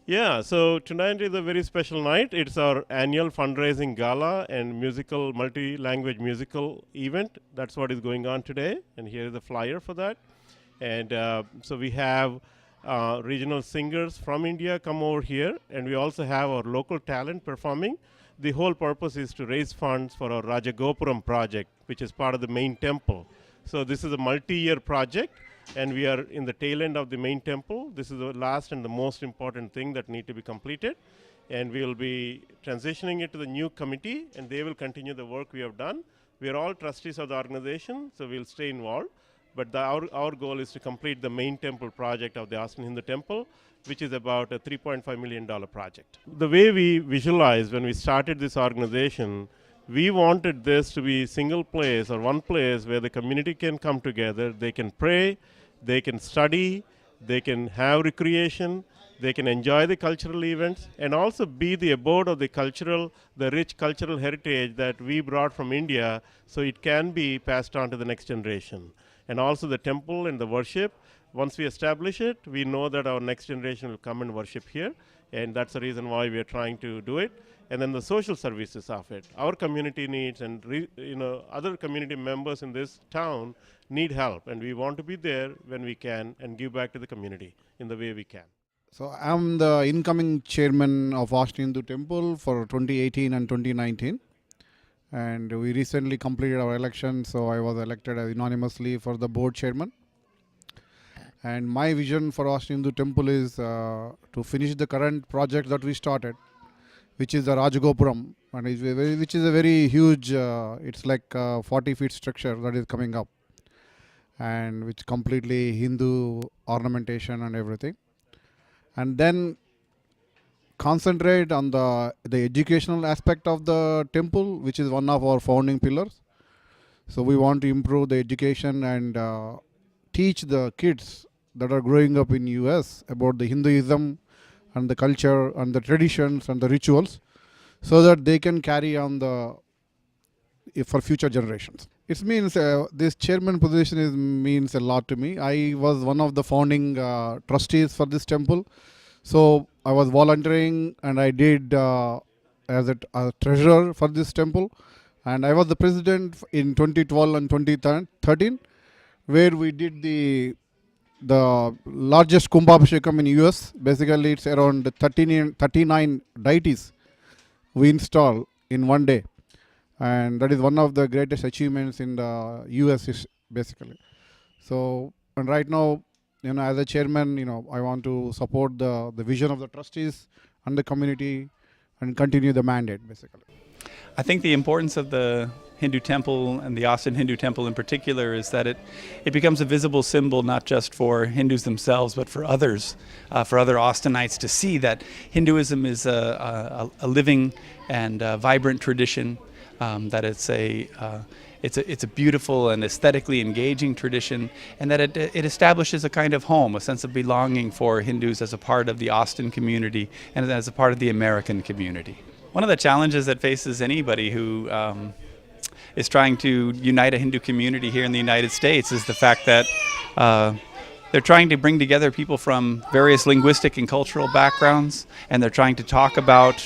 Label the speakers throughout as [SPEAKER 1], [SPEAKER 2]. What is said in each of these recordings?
[SPEAKER 1] Yeah, so tonight is a very special night. It's our annual fundraising gala and musical, multi-language musical event. That's what is going on today, and here is a flyer for that. And so we have regional singers from India come over here, and we also have our local talent performing. The whole purpose is to raise funds for our Rajagopuram project, which is part of the main temple. So this is a multi-year project, and we are in the tail end of the main temple. This is the last and the most important thing that need to be completed, and we will be transitioning it to the new committee, and they will continue the work we have done. We are all trustees of the organization, so we'll stay involved. But our goal is to complete the main temple project of the Austin Hindu Temple, which is about a $3.5 million project. The way we visualized when we started this organization, we wanted this to be a single place or one place where the community can come together, they can pray, they can study, they can have recreation, they can enjoy the cultural events, and also be the abode of the rich cultural heritage that we brought from India, so it can be passed on to the next generation. And also the temple and the worship, once we establish it, we know that our next generation will come and worship here, and that's the reason why we are trying to do it. And then the social services of it. Our community needs, and other community members in this town need help, and we want to be there when we can and give back to the community in the way we can.
[SPEAKER 2] So I'm the incoming chairman of Austin Hindu Temple for 2018 and 2019. And we recently completed our election, so I was elected unanimously for the board chairman. And my vision for Austin Hindu Temple is to finish the current project that we started, which is the Rajagopuram, and which is a very huge, it's like a 40 feet structure that is coming up, and which completely Hindu ornamentation and everything. And then concentrate on the educational aspect of the temple, which is one of our founding pillars. So we want to improve the education and teach the kids that are growing up in US about the Hinduism and the culture and the traditions and the rituals, so that they can carry on for future generations. It means this chairman position means a lot to me. I was one of the founding trustees for this temple. So I was volunteering, and I did as a treasurer for this temple. And I was the president in 2012 and 2013, where we did the largest Kumbhabhishekam in US. Basically, it's around 39 deities we install in one day. And that is one of the greatest achievements in the US, basically. So, and right now, as a chairman, I want to support the vision of the trustees and the community and continue the mandate, basically.
[SPEAKER 3] I think the importance of the Hindu temple and the Austin Hindu temple in particular is that it becomes a visible symbol not just for Hindus themselves but for others, for other Austinites to see that Hinduism is a living and vibrant tradition, that it's a beautiful and aesthetically engaging tradition, and that it establishes a kind of home, a sense of belonging for Hindus as a part of the Austin community and as a part of the American community. One of the challenges that faces anybody who is trying to unite a Hindu community here in the United States is the fact that they're trying to bring together people from various linguistic and cultural backgrounds, and they're trying to talk about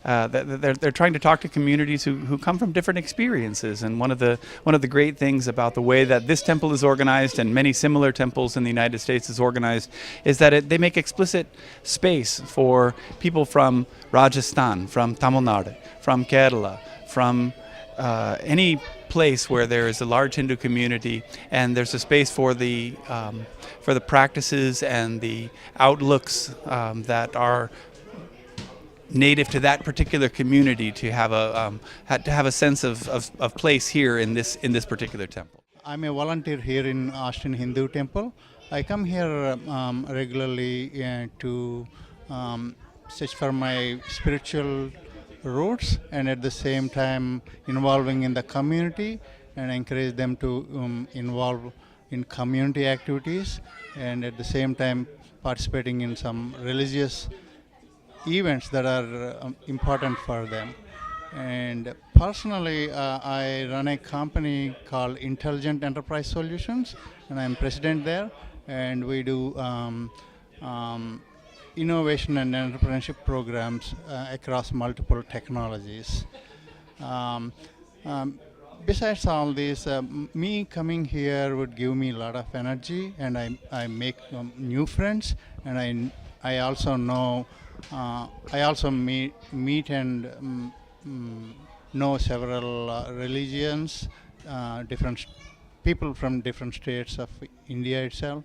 [SPEAKER 3] they're trying to talk to communities who come from different experiences. And one of the great things about the way that this temple is organized and many similar temples in the United States is organized is that they make explicit space for people from Rajasthan, from Tamil Nadu, from Kerala, from any place where there is a large Hindu community, and there's a space for the practices and the outlooks that are native to that particular community to have a sense of place here in this particular temple.
[SPEAKER 4] I'm a volunteer here in Austin Hindu Temple. I come here regularly to search for my spiritual roots, and at the same time involving in the community and encourage them to involve in community activities, and at the same time participating in some religious events that are important for them. And personally, I run a company called Intelligent Enterprise Solutions, and I'm president there. And we do innovation and entrepreneurship programs across multiple technologies. Um, um, Besides all this, me coming here would give me a lot of energy, and I make new friends, and I also know, I also meet and know several religions, different people from different states of India itself,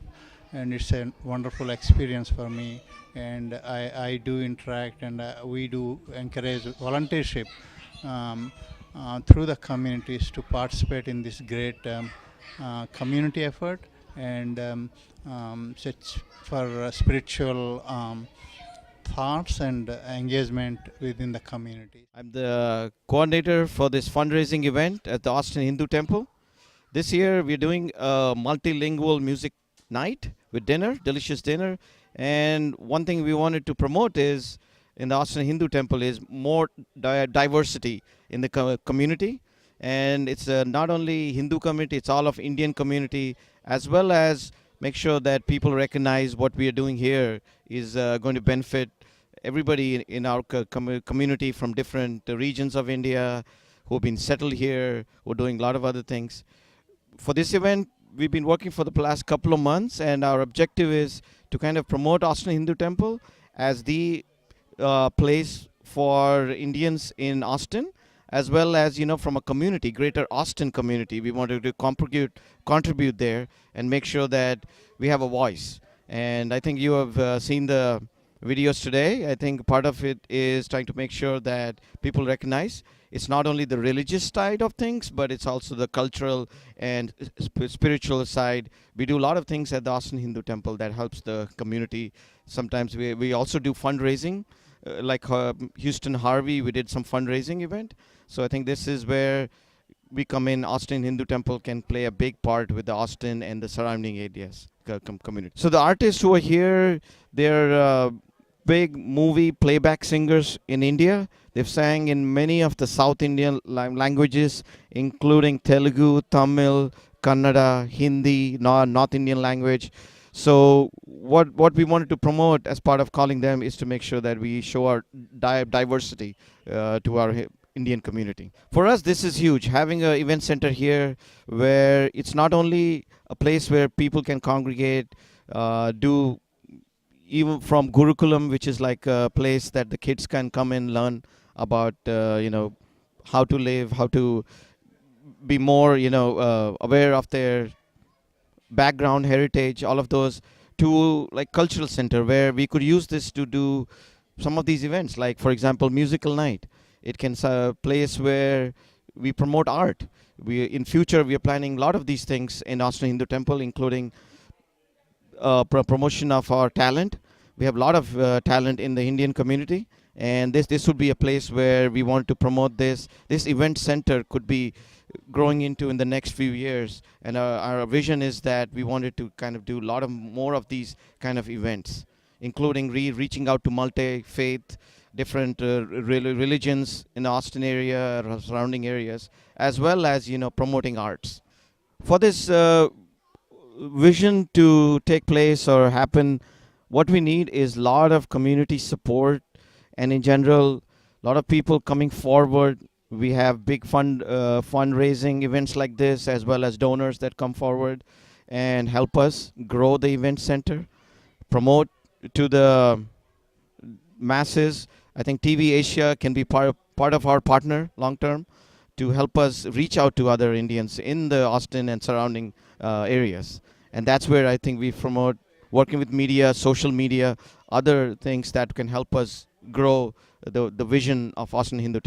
[SPEAKER 4] and it's a wonderful experience for me. And I do interact, and we do encourage volunteership through the communities to participate in this great community effort, and such for spiritual thoughts and engagement within the community.
[SPEAKER 5] I'm the coordinator for this fundraising event at the Austin Hindu Temple. This year we're doing a multilingual music night with dinner, delicious dinner. And one thing we wanted to promote is in the Austin Hindu Temple is more diversity in the community. And it's not only Hindu community, it's all of Indian community, as well as make sure that people recognize what we are doing here is going to benefit everybody in our community from different regions of India who have been settled here, who are doing a lot of other things. For this event, we've been working for the last couple of months, and our objective is to kind of promote Austin Hindu Temple as the place for Indians in Austin, as well as, you know, from a community, greater Austin community. We wanted to contribute there and make sure that we have a voice. And I think you have seen the videos today. I think part of it is trying to make sure that people recognize it's not only the religious side of things, but it's also the cultural and spiritual side. We do a lot of things at the Austin Hindu Temple that helps the community. Sometimes we also do fundraising, like Houston Harvey, we did some fundraising event. So I think this is where we come in. Austin Hindu Temple can play a big part with the Austin and the surrounding areas community. So the artists who are here, they're big movie playback singers in India. They've sang in many of the South Indian languages, including Telugu, Tamil, Kannada, Hindi, North Indian language. So what we wanted to promote as part of calling them is to make sure that we show our diversity to our Indian community. For us, this is huge. Having an event center here where it's not only a place where people can congregate, do even from Gurukulam, which is like a place that the kids can come and learn about, how to live, how to be more, aware of their background, heritage, all of those, to like cultural center where we could use this to do some of these events, like for example, musical night. It can a place where we promote art. In future, we are planning a lot of these things in Austin Hindu Temple, including promotion of our talent. We have a lot of talent in the Indian community, and this would be a place where we want to promote this. This event center could be growing into in the next few years, and our vision is that we wanted to kind of do a lot of more of these kind of events, including reaching out to multi-faith, different religions in the Austin area, surrounding areas, as well as promoting arts. For this vision to take place or happen, what we need is a lot of community support, and in general, a lot of people coming forward. We have big fundraising events like this, as well as donors that come forward and help us grow the event center, promote to the masses. I think TV Asia can be part of our partner long term to help us reach out to other Indians in the Austin and surrounding areas. And that's where I think we promote working with media, social media, other things that can help us grow the vision of Austin Hindu.